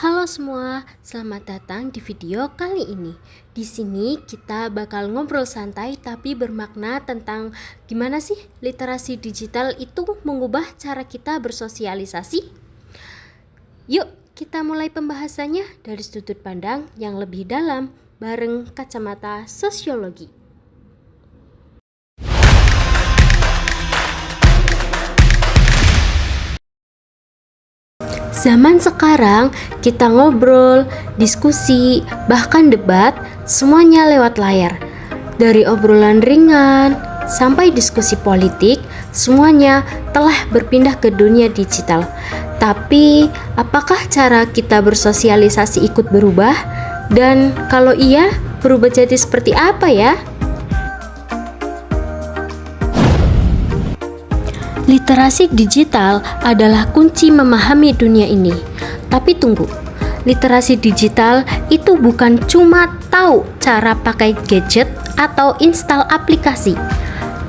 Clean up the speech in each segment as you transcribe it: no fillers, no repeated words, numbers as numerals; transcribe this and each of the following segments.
Halo semua, selamat datang di video kali ini. Di sini kita bakal ngobrol santai tapi bermakna tentang gimana sih literasi digital itu mengubah cara kita bersosialisasi. Yuk, kita mulai pembahasannya dari sudut pandang yang lebih dalam bareng kacamata sosiologi. Zaman sekarang kita ngobrol, diskusi, bahkan debat, semuanya lewat layar. Dari obrolan ringan sampai diskusi politik, semuanya telah berpindah ke dunia digital. Tapi, apakah cara kita bersosialisasi ikut berubah? Dan kalau iya, berubah jadi seperti apa ya? Literasi digital adalah kunci memahami dunia ini. Tapi tunggu, literasi digital itu bukan cuma tahu cara pakai gadget atau install aplikasi.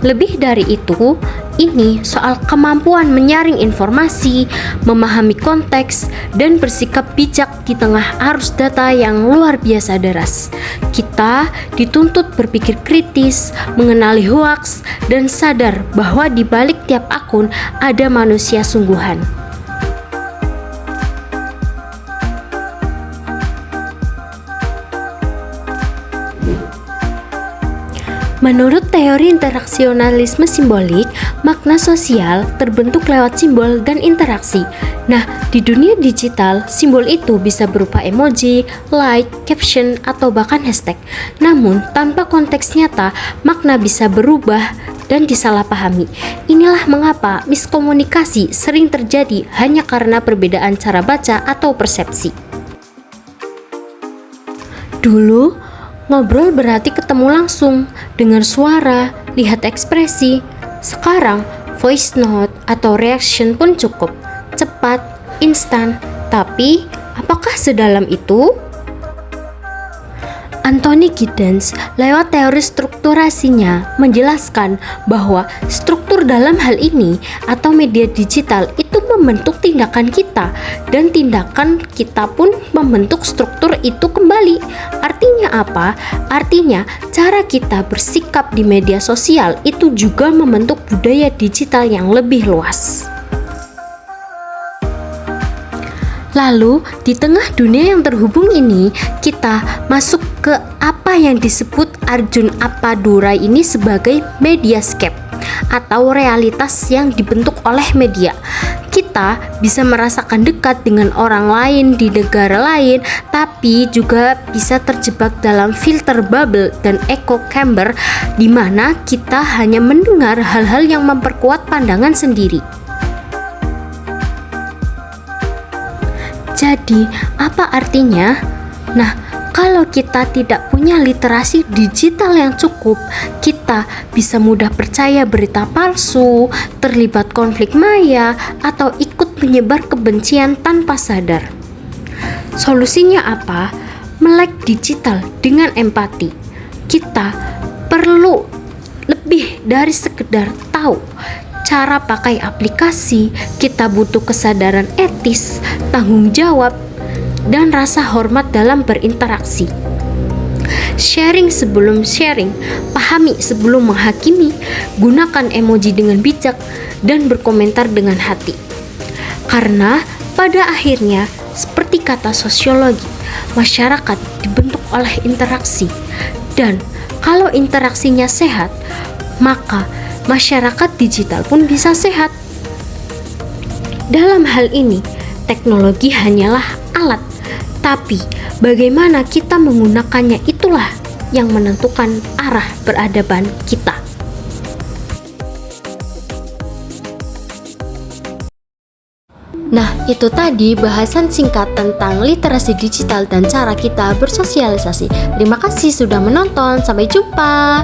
Lebih dari itu, ini soal kemampuan menyaring informasi, memahami konteks, dan bersikap bijak di tengah arus data yang luar biasa deras. Kita dituntut berpikir kritis, mengenali hoaks, dan sadar bahwa di balik tiap akun ada manusia sungguhan. Menurut teori interaksionalisme simbolik, makna sosial terbentuk lewat simbol dan interaksi. Nah, di dunia digital, simbol itu bisa berupa emoji, like, caption, atau bahkan hashtag. Namun, tanpa konteks nyata, makna bisa berubah dan disalahpahami. Inilah mengapa miskomunikasi sering terjadi hanya karena perbedaan cara baca atau persepsi. Dulu, ngobrol berarti ketemu langsung, dengar suara, lihat ekspresi. Sekarang, voice note atau reaction pun cukup, cepat, instan. Tapi, apakah sedalam itu? Anthony Giddens lewat teori strukturasinya menjelaskan bahwa struktur dalam hal ini atau media digital itu membentuk tindakan kita dan tindakan kita pun membentuk struktur itu kembali. Artinya apa? Artinya cara kita bersikap di media sosial itu juga membentuk budaya digital yang lebih luas. Lalu, di tengah dunia yang terhubung ini, kita masuk ke apa yang disebut Arjun Appadurai ini sebagai mediascape atau realitas yang dibentuk oleh media. Kita bisa merasakan dekat dengan orang lain di negara lain, tapi juga bisa terjebak dalam filter bubble dan echo chamber di mana kita hanya mendengar hal-hal yang memperkuat pandangan sendiri. Jadi, apa artinya? Nah, kalau kita tidak punya literasi digital yang cukup, kita bisa mudah percaya berita palsu, terlibat konflik maya, atau ikut menyebar kebencian tanpa sadar. Solusinya apa? Melek digital dengan empati. Kita perlu lebih dari sekedar tahu cara pakai aplikasi. Kita butuh kesadaran etis, tanggung jawab, dan rasa hormat dalam berinteraksi. Sharing sebelum sharing, pahami sebelum menghakimi, gunakan emoji dengan bijak, dan berkomentar dengan hati. Karena pada akhirnya, seperti kata sosiologi, masyarakat dibentuk oleh interaksi. Dan kalau interaksinya sehat, maka masyarakat digital pun bisa sehat. Dalam hal ini, teknologi hanyalah alat, tapi bagaimana kita menggunakannya itulah yang menentukan arah peradaban kita. Nah, itu tadi bahasan singkat tentang literasi digital dan cara kita bersosialisasi. Terima kasih sudah menonton, sampai jumpa.